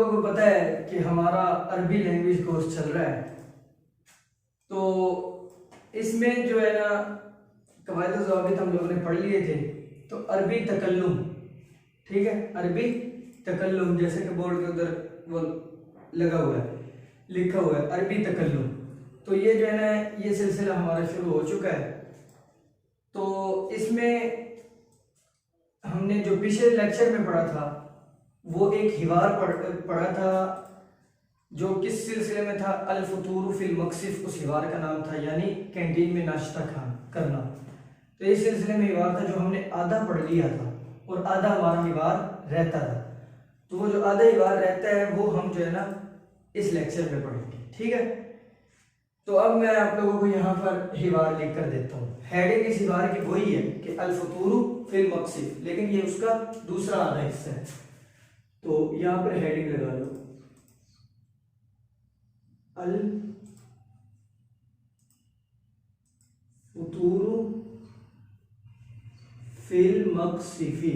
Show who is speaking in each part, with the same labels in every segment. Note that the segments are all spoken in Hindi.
Speaker 1: लोगों को पता है कि हमारा अरबी लैंग्वेज कोर्स चल रहा है, तो इसमें जो है ना कवायद व ज़वाबित हम लोगों ने पढ़ लिए थे। तो अरबी तकल्लुम, ठीक है, अरबी तकल्लुम, जैसे कि बोर्ड के उधर वो लगा हुआ है, लिखा हुआ है अरबी तकल्लुम। तो ये जो है ना ये सिलसिला हमारा शुरू हो चुका है। तो इसमें हमने जो पिछले लेक्चर में पढ़ा था वो एक हिवार पढ़ा था, जो किस सिलसिले में था, अल फतूर फिल मक्सिफ, उस हिवार का नाम था, यानी कैंटीन में नाश्ता करना। तो इस सिलसिले में हिवार था जो हमने आधा पढ़ लिया था और आधा हमारा हिवार रहता था। तो वो जो आधा हिवार रहता है वो हम जो है ना इस लेक्चर में पढ़ेंगे, ठीक है। तो अब मैं आप लोगों को यहाँ पर हिवार लिख कर देता हूँ। हेडिंग इस हिवार की वही है कि अल फतूर फिल मक्सिफ, लेकिन ये उसका दूसरा आधा हिस्सा है। तो यहाँ पर हेडिंग लगा लो, अल फतूर फिल मक्सिफी।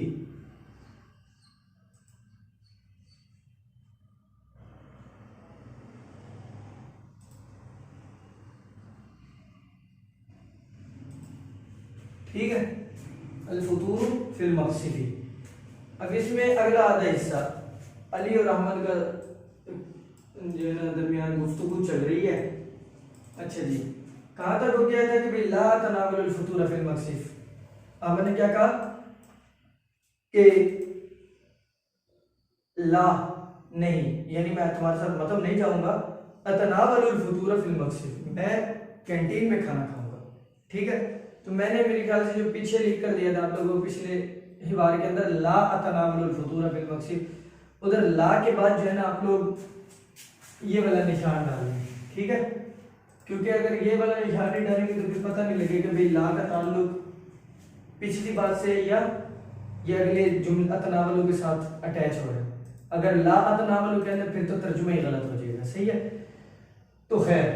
Speaker 1: ठीक है, अल फतूर फिल मक्सिफी। अब इसमें अगला आधा हिस्सा अली और अहमद का जो है ना दरमियान गुफ्तगू चल रही है। अच्छा जी, कहाँ तक हो गया था कि भाई ला तनावुल फतूर फिल मक्सिफ। अहमद ने क्या कहा कि ला नहीं, यानी मैं तुम्हारे साथ मतलब नहीं जाऊंगा, अतनावुल फतूर फिल मक्सिफ, मैं कैंटीन में खाना खाऊंगा, ठीक है। तो मैंने मेरे ख्याल से जो पीछे लिख कर दिया था आप लोगों को पिछले हिवार के अंदर, ला अतनावुल फतूर फिल मक्सिफ, उधर ला के बाद जो है ना आप लोग ये वाला निशान डालेंगे, ठीक है, क्योंकि अगर ये वाला निशान नहीं डालेंगे तो फिर पता नहीं लगेगा भाई ला का ताल्लुक पिछली बात से या ये अगले जुमला तनावुल के साथ अटैच हो रहा है। अगर ला तनावुल के अंदर फिर तो तर्जुमा ही गलत हो जाएगा, सही है। तो खैर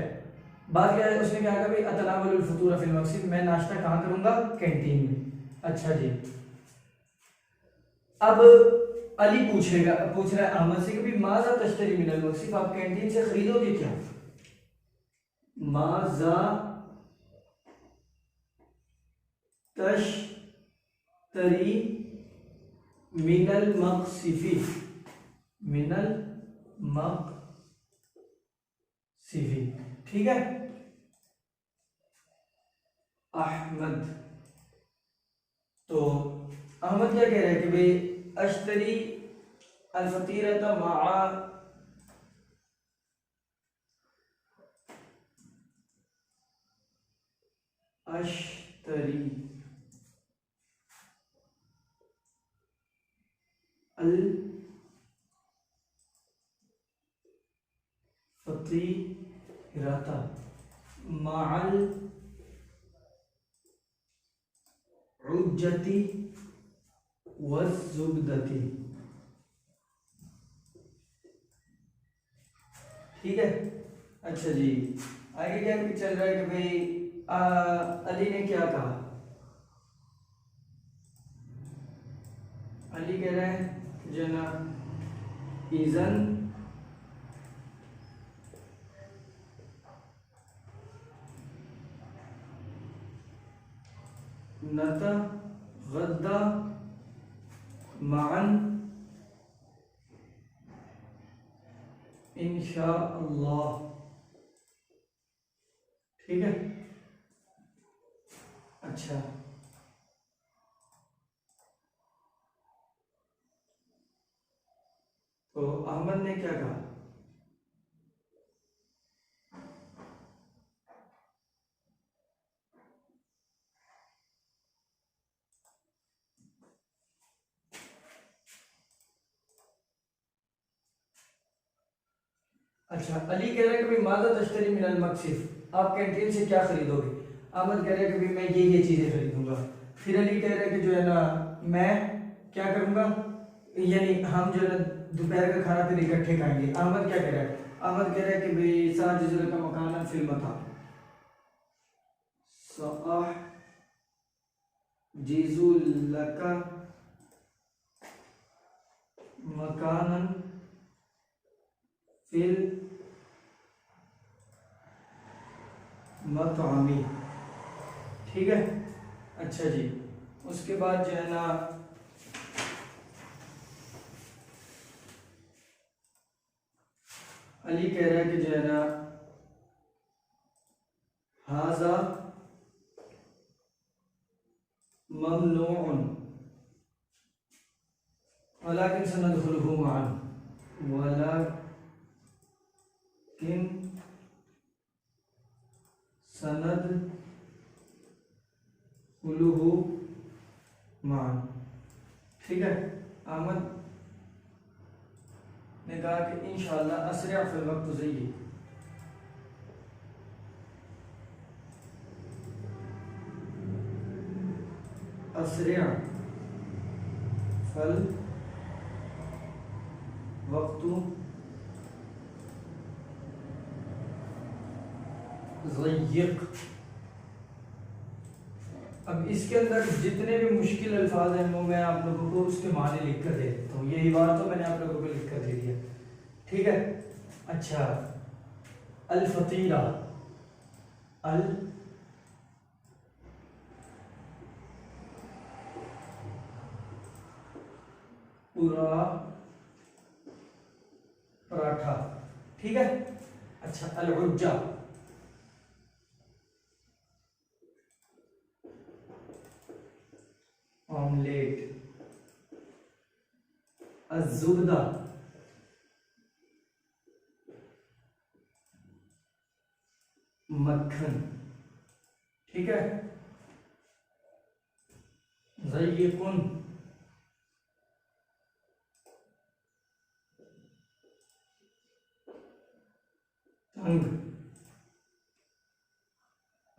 Speaker 1: बात क्या है, उसने क्या कहा भाई अतनावुल फतूर फिल मक्सिफ, मैं नाश्ता कहाँ करूंगा, कैंटीन में। अच्छा जी, अब अली पूछ रहा है अहमद से कि भाई माजा तश्तरी मिनल मक्सिफ, आप कैंटीन से खरीदोगे क्या। माजा तश्तरी मिनल मक्सिफी, मिनल मक्सिफी, ठीक है। अहमद, तो अहमद क्या कह रहा है कि भाई अश्तरी अल फतीरता मा अश्तरी अल फतीरता माल उज्जती वज़ुबदती, ठीक है। अच्छा जी, आगे क्या चल रहा है कि भाई अली ने क्या कहा, अली कह रहा है जो ना इज़न नतगद्दा मअन इंशाअल्लाह, ठीक है। अच्छा, तो अहमद ने क्या कहा, अच्छा अली कह रहा है कि भाई मादा तश्तरी मिनल मक्सिफ, आप कैंटीन से क्या खरीदोगे। अहमद कह रहा है कि भाई मैं ये चीज़ें खरीदूंगा। फिर अली कह रहा है कि जो है ना मैं क्या करूंगा, यानी हम जो है ना दोपहर का खाना फिर इकट्ठे खाएंगे। अहमद क्या कह रहा है, अहमद कह रहा है कि भाई साजिजुल का मकाना फिल्म था, जिजुल का मकानन फिल मतआमी, ठीक है। अच्छा जी, उसके बाद जो है ना अली कह रहा है कि जो है ना हाजा ममनूउन वलाकिन सनदखुलहु मअन, वलाकिन सनदखुलहु मअन, ठीक है। अहमद ने कहा कि इंशाअल्लाह असरिया फिल वक्त ज़य्यी, असरिया फल वक्तु ज़य्यिक। अब इसके अंदर जितने भी मुश्किल अल्फाज हैं वो मैं आप लोगों को उसके माने लिख कर दे देता हूँ। यही बात तो मैंने आप लोगों को लिख कर दे दिया, ठीक है। अच्छा, अल फतीरा, अल पूरा पराठा, ठीक है। अच्छा, अल उज्जा, ऑमलेट, अज़ुब्दा, मक्खन, ठीक है। ज़य्यिकुन, तंग,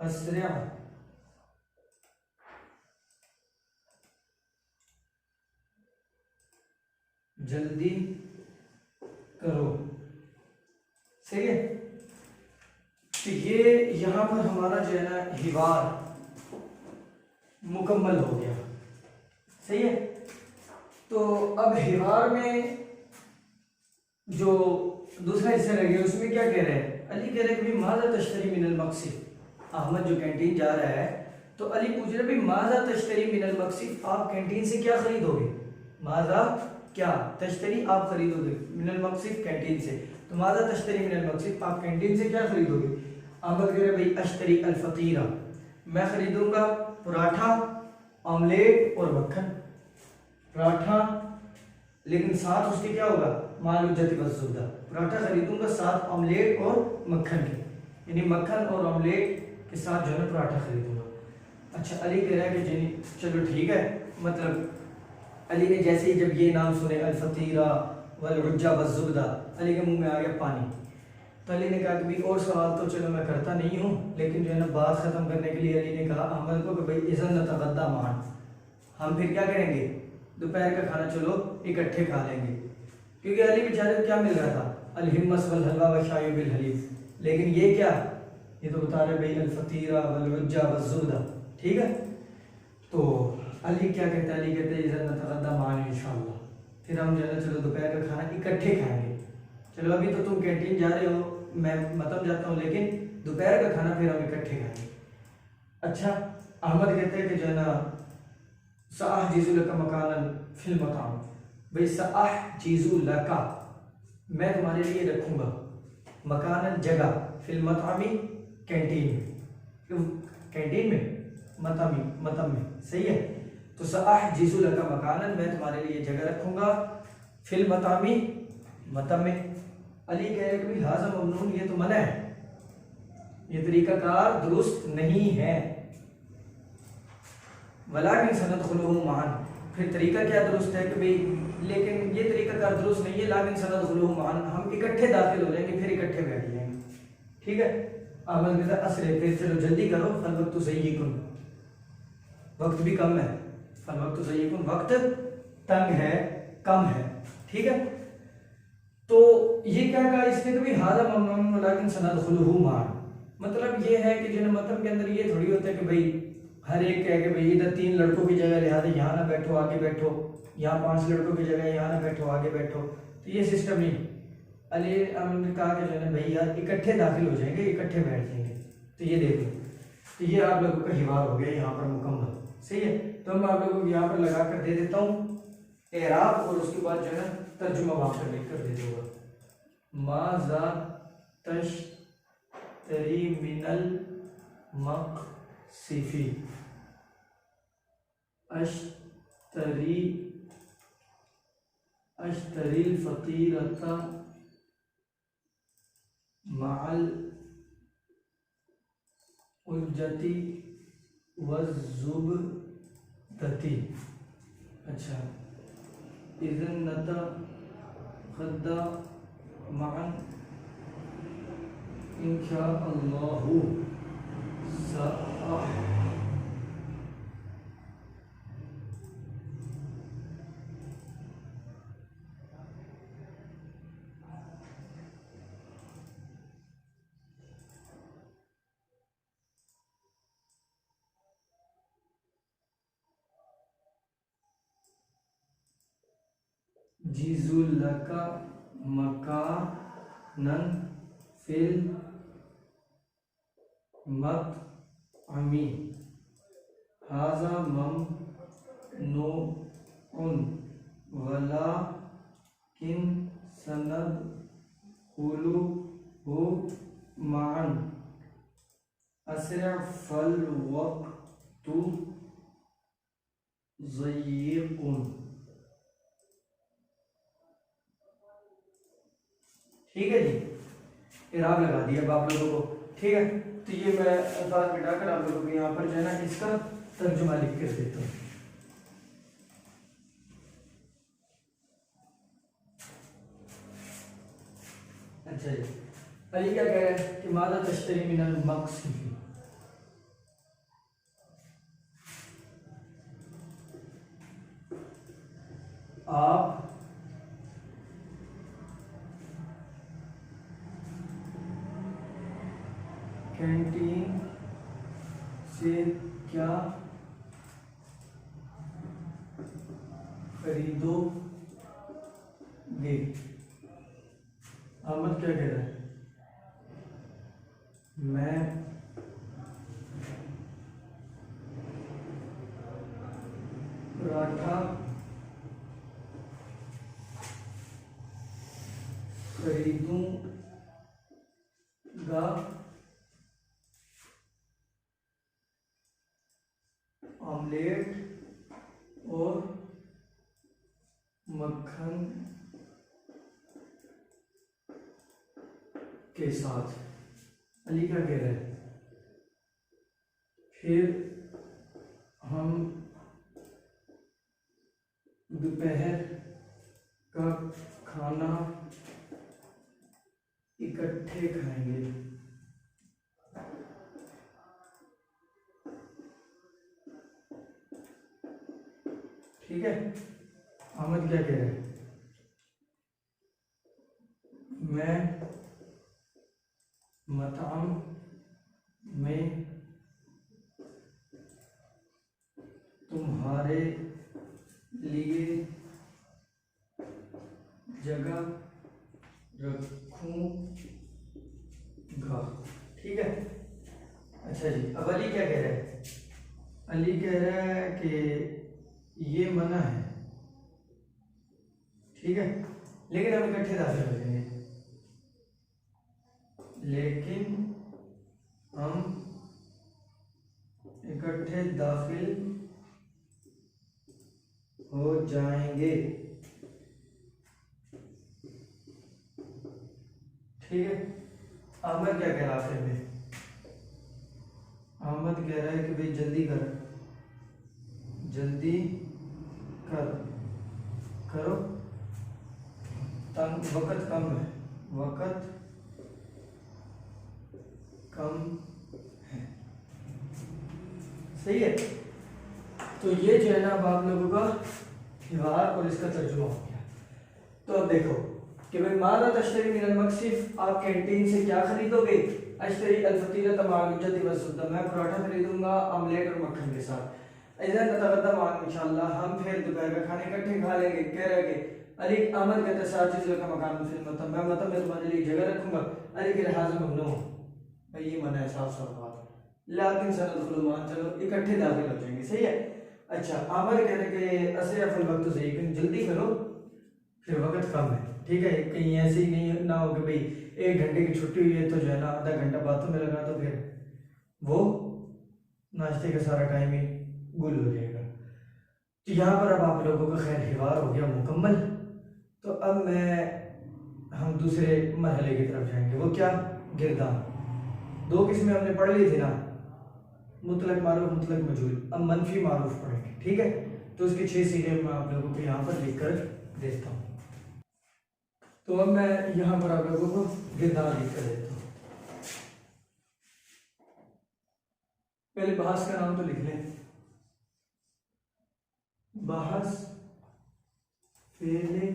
Speaker 1: अस्रिया, जल्दी करो, सही है। तो ये यहां पर हमारा जो है ना हिवार मुकम्मल हो गया, सही है। तो अब हिवार में जो दूसरा हिस्सा रह गया उसमें क्या कह रहे हैं, अली कह रहे हैं कि माज़ा तश्तरी मिनल मक्सिद। अहमद जो कैंटीन जा रहा है तो अली पूछ रहे भाई माज़ा तश्तरी मिनल मक्सिद, आप कैंटीन से क्या खरीदोगे। माज़ा क्या, तश्तरी आप खरीदोगे, मिनल मक्सिद कैंटीन से, तो माज़ा तश्तरी मिनल मक्सिद, आप कैंटीन से क्या खरीदोगे। अहमद कह रहे भाई अश्तरी अल फतीरा, मैं खरीदूंगा पराठा, ऑमलेट और मक्खन। पराठा लेकिन साथ उसके क्या होगा, मालूजती वज़ुब्दा, पराठा खरीदूंगा साथ ऑमलेट और मक्खन के, यानी मक्खन और ऑमलेट के साथ जो है पराठा खरीदूंगा। अच्छा, अली कह रहा है कि जी चलो ठीक है, मतलब अली ने जैसे ही जब ये नाम सुने अल फतीरा वल उज्जा वज़ुब्दा, अली के मुंह में आ गया पानी। तो अली ने कहा कि भाई और सवाल तो चलो मैं करता नहीं हूँ, लेकिन जो है ना बात ख़त्म करने के लिए अली ने कहा अहमद को कि भाई इज़न नतग़द्दा मान, हम फिर क्या करेंगे, दोपहर का खाना चलो इकट्ठे खा लेंगे। क्योंकि अली बेचारे को क्या मिल रहा था, अल हिम्मस वल हलवा व शायु बिल हलीब, लेकिन ये क्या, ये तो बता रहे भाई अल फतीरा वल उज्जा वज़ुब्दा, ठीक है। तो अली क्या कहता है, अली कहते हैं इज़न नतग़द्दा मान इंशाअल्लाह, फिर हम जो है ना चलो दोपहर का खाना इकट्ठे खाएंगे। चलो अभी तो तुम कैंटीन जा रहे हो, मैं मतलब जाता हूँ, लेकिन दोपहर का खाना फिर हम इकट्ठे खाएंगे। अच्छा, अहमद कहते हैं कि जो है ना साह जीज़ु लका मकानन फिल मकाम, भाई साह जीज़ु लका, मैं तुम्हारे लिए रखूँगा, मकानन जगह, फिल मतामी कैंटीन में, कैंटीन में, मतमी मतम में, सही है। तो साह जीज़ु लका मकानन, मैं तुम्हारे लिए जगह रखूँगा, फिल मतामी मतम में। अली कह रहे कि हाज़ा ममनून, ये तो मना है, ये तरीकाकार दुरुस्त नहीं है। वलाकिन सनदखुलहु मअन, फिर तरीका क्या दुरुस्त है कि भाई, लेकिन ये तरीकाकार दुरुस्त नहीं है, लाकिन सनदखुलहु मअन, हम इकट्ठे दाखिल हो जाएंगे, फिर इकट्ठे बैठ जाएंगे, ठीक है। अहमद कहता असरे, फिर चलो जल्दी करो, फल वक्त ज़य्यिकुन, वक्त भी कम है, फल वक्त ज़य्यिकुन, वक्त तंग है, कम है, ठीक है। तो ये क्या कहा इसने कि भाई हाज़ा ममनून वलाकिन सनदखुलहु मअन, मतलब ये है कि जो मतलब के अंदर ये थोड़ी होता है कि भाई हर एक कहे कि भाई इधर 3 लड़कों की जगह लिहाजा यहाँ ना बैठो आगे बैठो, यहाँ 5 लड़कों की जगह यहाँ ना बैठो आगे बैठो, तो ये सिस्टम नहीं। अली हमने कहा कि जो है भाई यार इकट्ठे दाखिल हो जाएंगे, इकट्ठे बैठ जाएंगे। तो ये देख लो, तो ये आप लोगों का हिवार हो गया यहाँ पर मुकम्मल। सही है, तो मैं आप लोगों को यहाँ पर लगा कर दे देता हूँ एराब, और उसके बाद जो है ना तर्जुमा वहाँ पर लिख कर दे दूँगा। माज़ा तश्तरी मिनल मक़सिफ़ी, अश्तरील फ़तीरता मअल उज्जती वज़्ज़ुबदती। अच्छा, इज़न नतग़द्दा मअन इंशाअल्लाहु सअह। जिज़ुलका मकानन फिल मतअमी हाज़ा ममनूउन वलाकिन सनदखुलुहु मअन अस्रा फल वक़्तु ज़य्यिक़ुन। ठीक है जी, इराब लगा दिया अब आप लोगों को। ठीक है, तो ये मैं अल्फाज मिटाकर आप लोगों को यहाँ पर जो है ना इसका तर्जुमा लिख कर देता हूँ। अच्छा जी, अली क्या कह रहे हैं कि माज़ा तश्तरी मिनल मक़सिफ़ी, आप कैंटीन से क्या खरीदोगे? अहमद क्या कह रहा है? मैं पराठा खरीदूंगा, ऑमलेट और मक्खन के साथ। अली क्या कह रहे हैं? फिर हम दोपहर का खाना इकट्ठे खाएंगे। ठीक है, अहमद क्या कह रहे हैं? मैं मताम में तुम्हारे लिए जगह रखूंगा। ठीक है, अच्छा जी, अब अली क्या कह रहा है? अली कह रहा है कि ये मना है। ठीक है, लेकिन हम इकट्ठे दाखिल हो जाएंगे, लेकिन हम इकट्ठे दाखिल हो जाएंगे। ठीक है, अहमद क्या कह रहा है आखिर में? अहमद कह रहा है कि भाई जल्दी कर, जल्दी करो, वक़्त कम है, वक़्त कम है। सही है, तो ये जो है ना अब आप लोगों का हिवार और इसका तर्जुमा हो गया। तो अब देखो कि भाई माज़ा तश्तरी मिनल मक़सिफ़, आप कैंटीन से क्या खरीदोगे? अश्तरी अल-फ़तीरता मअल उज्जती वज़्ज़ुब्दा, मैं पराठा खरीदूंगा ऑमलेट और मक्खन के साथ। इज़न नतग़द्दा मअन इंशाअल्लाह, हम फिर दोपहर का खाने इकट्ठे खा लेंगे। कह रहे कि अली अमर कहता है साथ चीज़ों का मकान फिर मतलब मैं तुम्हारे लिए जगह रखूंगा। अली के लिहाज में ममनू भाई ये मना है साफ साफ बात। लेकिन सनदखुलुमान चलो इकट्ठे दाखिल हो जाएंगे सही है। अच्छा आमर कहते हैं कि असरा फल वक्त सही लेकिन जल्दी करो फिर वक्त कम है ठीक है। कहीं ऐसे ही नहीं ना हो कि भाई 1 घंटे की छुट्टी हुई है तो जो है ना आधा घंटा बातों में लगा तो फिर वो नाश्ते का सारा टाइम ही गुल हो जाएगा। तो यहाँ पर अब आप लोगों का खैर हिवार हो गया मुकम्मल। तो अब हम दूसरे मरहले की तरफ जाएंगे वो क्या गिरदान। 2 किस्में हमने पढ़ ली थी ना मुतलक मारूफ मुतलक मजहूल। अब मनफी मारूफ पढ़ेंगे ठीक है। तो उसके 6 सीधे मैं आप लोगों को यहाँ पर लिख कर देता हूँ। तो अब मैं यहाँ पर आप लोगों को गिरदान लिख कर देता हूँ। पहले बहस का नाम तो लिख लें। बहस फेले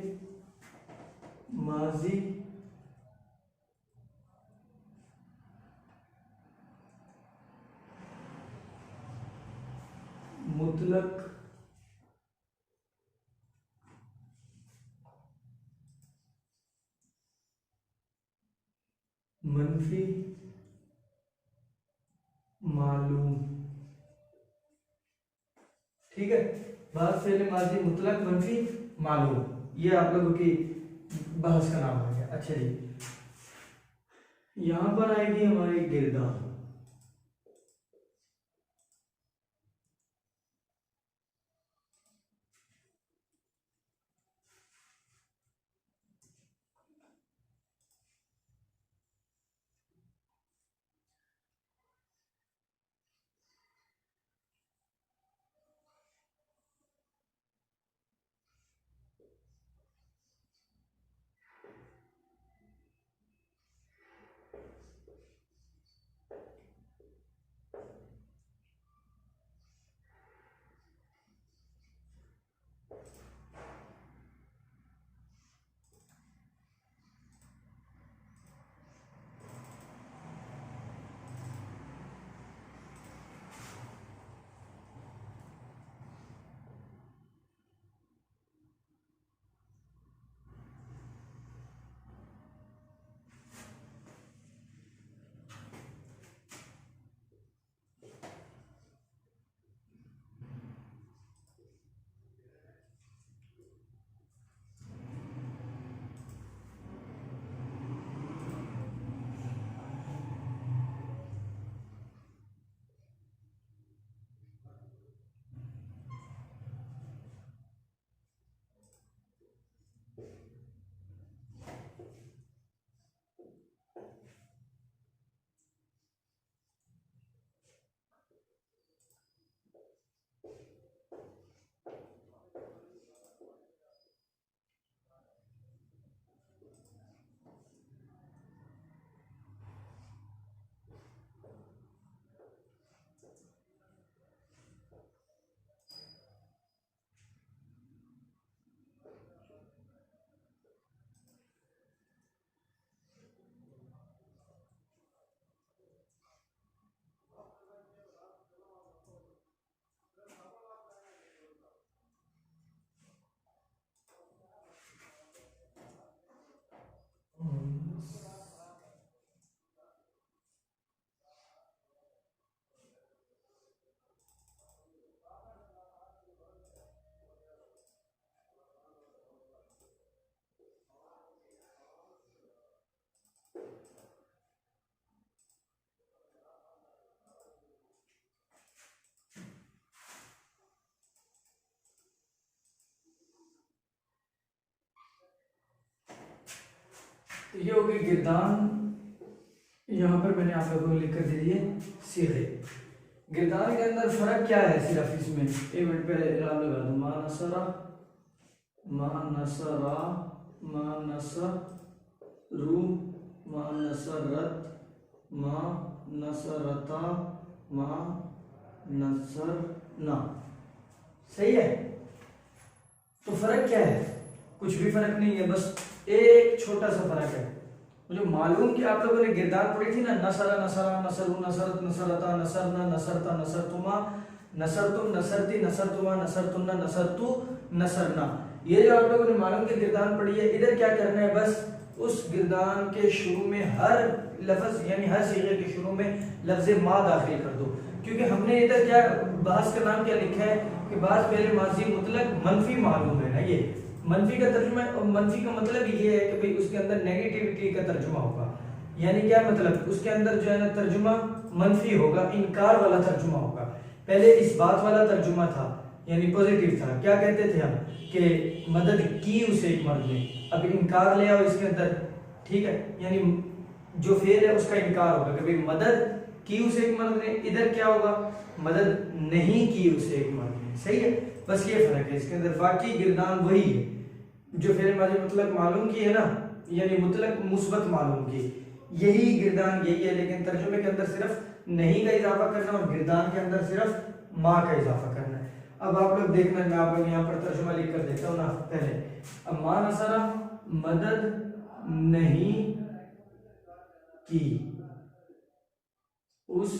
Speaker 1: माजी मुतलक मनफी मालूम ठीक है। बहस फेले माजी मुतलक मनफी मालूम ये आप लोगों की बहस का नाम आ गया। अच्छा जी यहां पर आएगी हमारी गिरदान। तो ये हो गई गिरदान। यहाँ पर मैंने आप लोगों को लिख कर दे दिए सीधे। गिरदान के अंदर फर्क क्या है सिर्फ इसमें 1 मिनट पहले इलाम लगा दो। मा नसरा मा नसरा मा नसरू मा नसरत मा नसरता मा नसरना सही है। तो फर्क क्या है कुछ भी फर्क नहीं है बस एक छोटा सा फर्क है। मुझे मालूम कि आप लोगों ने गिरदार पढ़ी थी ना नसरा नसरा नसरू नसरत नसरता नसरना नसरता नसरतुमा नसरतुम नसरती नसरतुमा नसरतुन्ना नसरतु नसरना। ये जो आप लोगों ने मालूम की गिरदान पढ़ी है, इधर क्या करना है, बस उस गिरदान के शुरू में हर लफ्ज यानी हर सीगे के शुरू में लफ्ज मा दाखिल कर दो, क्योंकि हमने इधर क्या बहस का नाम क्या लिखा है कि बात पहले माजी मुतलक मनफी मालूम है ना, ये मनफी का तर्जुमा, मनफी का मतलब ये है कि भाई उसके अंदर नेगेटिविटी का तर्जुमा होगा, यानी क्या मतलब उसके अंदर जो है ना तर्जुमा मनफी होगा, इनकार वाला तर्जुमा होगा। पहले इस बात वाला तर्जुमा था यानी पॉजिटिव था, क्या कहते थे हम कि मदद की उसे एक मर्द ने, अब इनकार ले आओ इसके अंदर, ठीक है, यानी जो फेल है उसका इनकार होगा कि भाई मदद की उसे एक मर्द ने, इधर क्या होगा मदद नहीं की उसे एक मर्द ने, सही है, बस ये फर्क है इसके अंदर, बाकी गिरदान वही है जो फिर माजी मुतलक मालूम की है ना, यानी मुतलक मुस्बत मालूम की, यही गिरदान यही है, लेकिन तर्जुमे के अंदर सिर्फ नहीं का इजाफा करना और गिरदान के अंदर सिर्फ माँ का इजाफा करना है। अब आप लोग देखना, मैं आप लोग यहाँ पर तर्जुमा लिख कर देता हूँ ना पहले। अब मा नसरा मदद नहीं की उस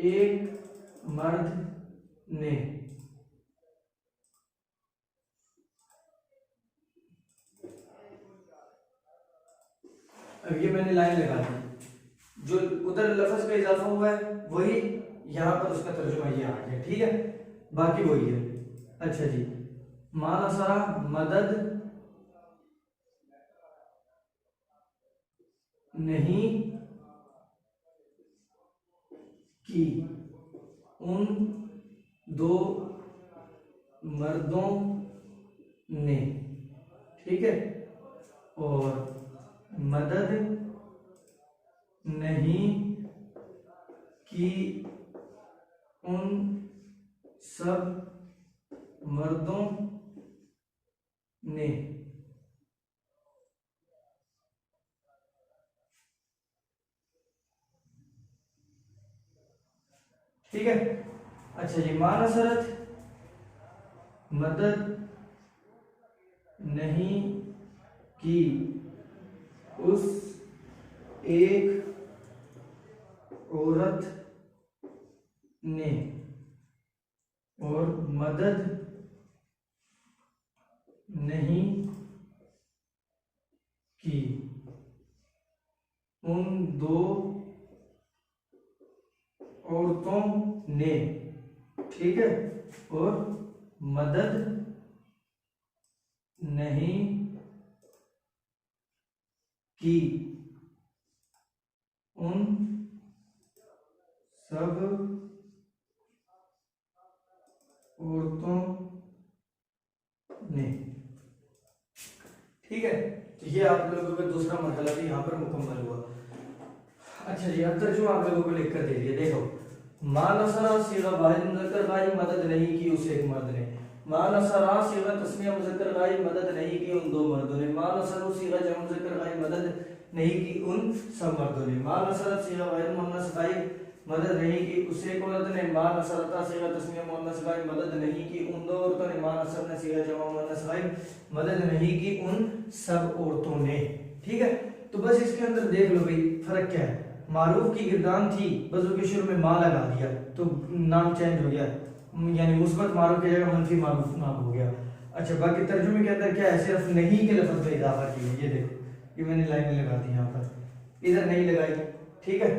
Speaker 1: एक मर्द ने, अब ये मैंने लाइन लगा दी, जो उधर लफ्ज का इजाफा हुआ है वही यहाँ पर उसका तर्जुमा ये आ गया, ठीक है, बाकी वही है। अच्छा जी, मा नसरा मदद नहीं की उन दो मर्दों ने, ठीक है, और मदद नहीं की उन सब मर्दों ने, ठीक है। अच्छा जी, मा नसरत मदद नहीं की उस एक औरत ने, और मदद नहीं की उन दो औरतों ने, ठीक है, और मदद नहीं की उन सब औरतों ने, ठीक है। तो ये आप लोगों का दूसरा मरहला भी यहाँ पर मुकम्मल हुआ। अच्छा जी, अब तर्जुमा आप लोगों को लिख कर दे दिया, देखो, मा नसरा सीगा वाहिद मुज़क्कर गायब मदद नहीं की उसे एक मर्द ने, मा नसरा सीगा तस्निया मुज़क्कर गायब मदद नहीं की उन दो मर्दों ने, मा नसरू सीगा जमा मुज़क्कर गायब मदद नहीं की उन सब मर्दों ने, मा नसरत सीगा वाहिद मुअन्नस गायब मदद नहीं की उसे एक औरत ने, मा नसरता सीगा तस्निया मुअन्नस गायब मदद नहीं की उन दो औरतों ने, मा नसरना सीगा जमा मुअन्नस गायब मदद नहीं की उन सब औरतों ने, ठीक है। तो बस इसके अंदर देख लो भाई फर्क क्या है, मारूफ की गिरदान थी, बस उसके शुरू में मा लगा दिया तो नाम चेंज हो गया, यानी मुस्बत मारूफ की जगह मनफी मारूफ नाम हो गया। अच्छा, बाकी तर्जुमे के अंदर क्या है, सिर्फ नहीं के लफ्ज पे इजाफा किया, ये देखो, ये मैंने लाइन लगा दी यहाँ पर, इधर नहीं लगाई, ठीक है,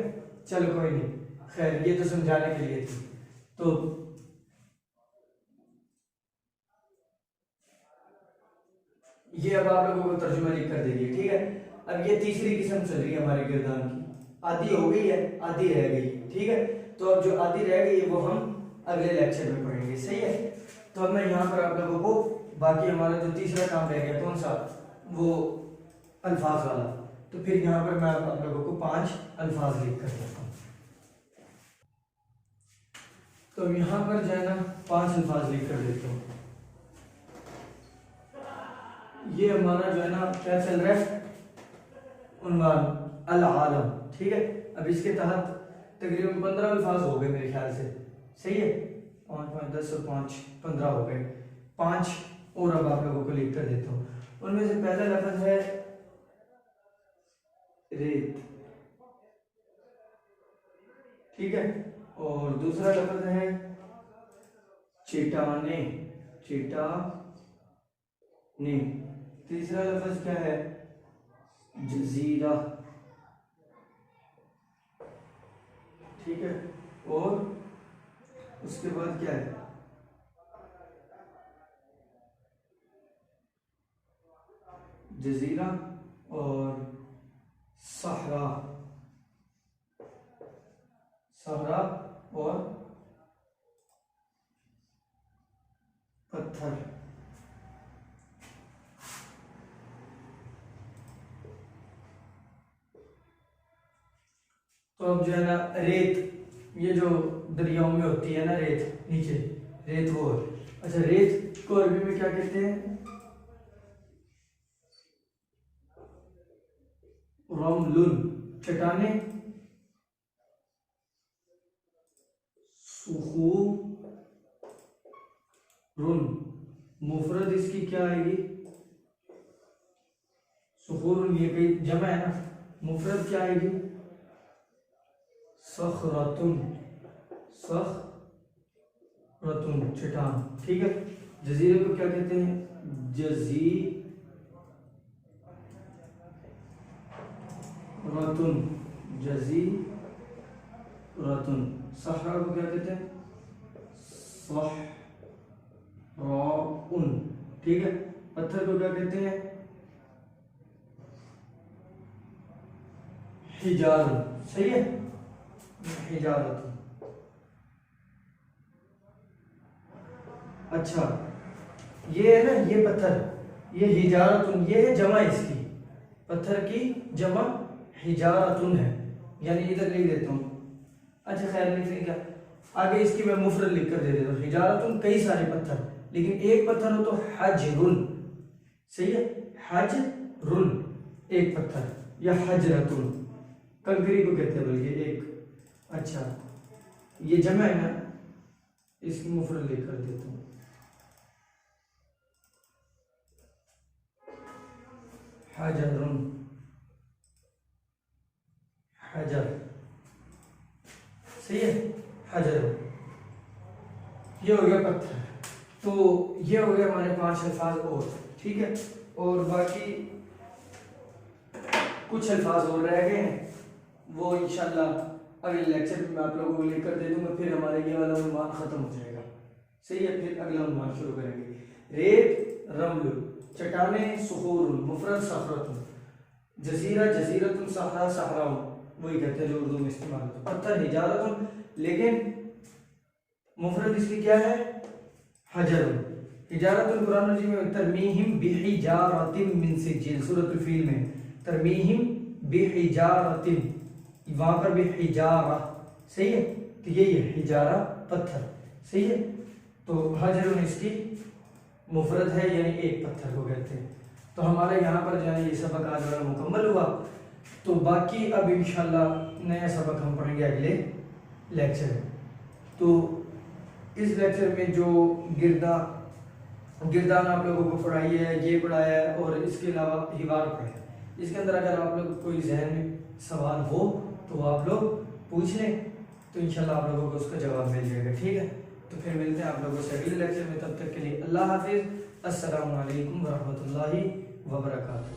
Speaker 1: चलो कोई नहीं, खैर ये तो समझाने के लिए थी। तो ये अब आप लोगों को तर्जुमा लिख कर देंगे, ठीक है। अब ये तीसरी किस्म चल रही है हमारे गिरदान की, आधी हो गई है, आधी रह गई, ठीक है। तो अब जो आधी रह गई है वो हम अगले लेक्चर में पढ़ेंगे, सही है। तो अब मैं यहाँ पर आप लोगों को बाकी हमारा जो तीसरा काम रह गया कौन सा, वो अल्फाज वाला, तो फिर यहाँ पर मैं आप लोगों को 5 अल्फाज लिख कर देता हूँ। तो यहाँ पर जो है ना 5 अल्फाज लिख कर देता हूँ। ये हमारा जो है ना क्या चल रहा है, उन्वान अल आलम, ठीक है। अब इसके तहत तकरीबन 15 अल्फाज हो गए मेरे ख्याल से, सही है, 5 5 10 और 5 15 हो गए, 5 और अब आप लोगों को लिख कर देता हूँ। उनमें से पहला लफ्ज है रेत, ठीक है, और दूसरा लफ्ज है चेटाने, चेटाने, नीम। तीसरा लफ्ज क्या है? जजीरा। ठीक है, और उसके बाद क्या है? जजीरा और सहरा। सहरा और पत्थर। तो अब जो है ना रेत, ये जो दरियाओं में होती है ना रेत, नीचे रेत वो है। अच्छा, रेत को अरबी में क्या कहते हैं? रमलुन। चट्टाने सुखूरुन। मुफरद इसकी क्या आएगी? सुखूरुन, ये कई जमा है ना, मुफरद क्या आएगी? सखरतुन। सखरतुन चट्टान। ठीक है, जजीरे को क्या कहते हैं? जजीरतुन। जजीरतुन। सहरा को क्या कहते हैं? सहराउन। ठीक है, पत्थर को क्या कहते हैं? हिजारुन। सही है, हिजारतुन। अच्छा, ये है ना, ये पत्थर, ये हिजारतुन, ये है जमा इसकी, पत्थर की जमा हिजारतुन है, यानी इधर लिख देता हूँ। अच्छा खैर, लिखने का आगे इसकी मैं मुफरद लिख कर दे देता हूँ। हिजारतुन कई सारे पत्थर, लेकिन एक पत्थर हो तो हजरुन। सही है, हजरुन एक पत्थर, या हजरतुन कंकरी को कहते हैं बल्कि एक। अच्छा, ये जमा है ना, इसकी मुफरद लिख कर देता हूँ। हजरुन, हजर। सही है, हजर। ये हो गया पत्थर। तो ये हो गया हमारे 5 अल्फाज और। ठीक है, और बाकी कुछ अल्फाज और रह गए हैं, वो इंशाल्लाह अगले लेक्चर में मैं आप लोगों को लेकर दे दूंगा। फिर हमारे ये वाला उन्वान खत्म हो जाएगा। सही है, फिर अगला उन्वान शुरू करेंगे। रेत रमल, चट्टाने सुखूरुन, मुफरद सखरतुन, जजीरा जजीरतुन, सहरा सहराउन, वही कहते हैं जो उर्दू में इस्तेमाल होता है। पत्थर हिजारतुन, लेकिन मुफरद इसकी क्या है? हजरुन। हिजारतुन कुरान मजीद में तरमीहिम बिहिजारतिन मिन सिजील, सूरतुल फील में तरमीहिम बिहिजारतिन, वहां पर भी हिजारा। सही है, तो यही है हिजारा, पत्थर। सही है, तो हजरुन इसकी मुफरद है, यानी एक पत्थर को कहते हैं। तो हमारे यहाँ पर जो है ये सबक आज वाला मुकम्मल हुआ। तो बाकी अब इंशाल्लाह नया सबक हम पढ़ेंगे अगले लेक्चर में। तो इस लेक्चर में जो गिरदान आप लोगों को पढ़ाई है, ये पढ़ाया है, और इसके अलावा हिवार पढ़ाया है। इसके अंदर अगर आप लोग कोई जहन में सवाल हो तो आप लोग पूछ लें, तो इंशाल्लाह आप लोगों को उसका जवाब मिल जाएगा। ठीक है, तो फिर मिलते हैं आप लोगों से अगले लेक्चर में। तब तक के लिए अल्लाह हाफिज़। अस्सलामु अलैकुम व रहमतुल्लाहि व बरकातुहू।